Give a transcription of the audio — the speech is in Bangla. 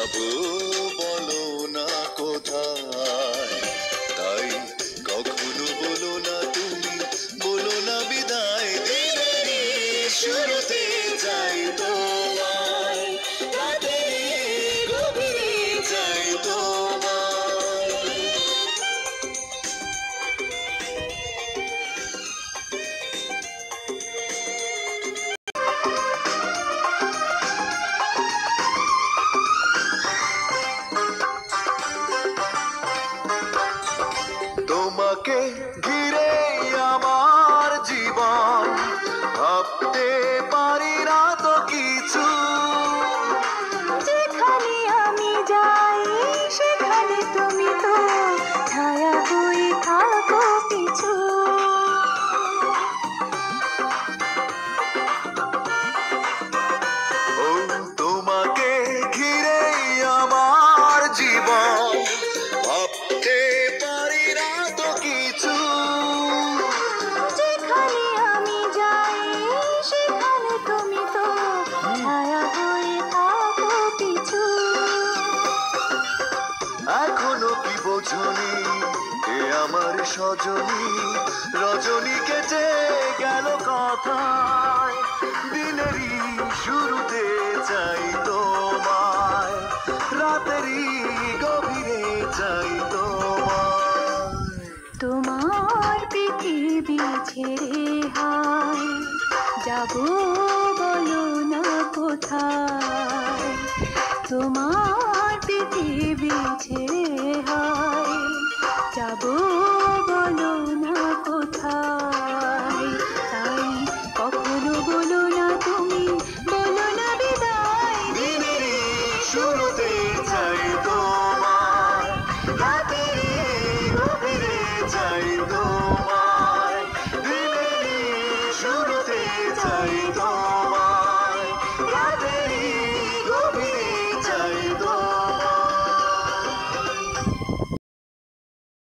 যাবো বলো না কোথায়, তাই কখনো বলো না তুমি, বলো না বিদায়। দিনেরই শুরুতে চাই তোমায়, রাতেরই গভীরে চাই তোমায়। তোমাকে ঘিরে আমার জীবন, ভাবতে পারি না তো কিছু। যেখানে আমি যাই সেখানে তুমি তো ছায়া হয়ে থাকো পিছু। ও তোমাকে ঘিরে আমার জীবন, ভাবতে পারি না তো কিছু। যেখানে আমি যাই সেখানে তুমি তো ছায়া হয়ে থাকো পিছু। এখনো কি বোঝনি এ আমার সজনী, রজনী কেটে গেল কথায়। দিনেরই শুরুতে চাই তোমায়, রাতেরই গভীরে চাই তোমায়। তোমার পৃথিবী ছেড়ে হায় যাবো বলো না কোথায়। তোমার পৃথিবী ছেড়ে হায় যাবো বলো না কোথায়। তাই কখনো বলো না তুমি, বলো না বিদায়। দিনেরই শুরুতে চাই তোমায়, রাতেরই গভীরে চাই তোমায়। দিনেরই শুরুতে চাই তোমায়।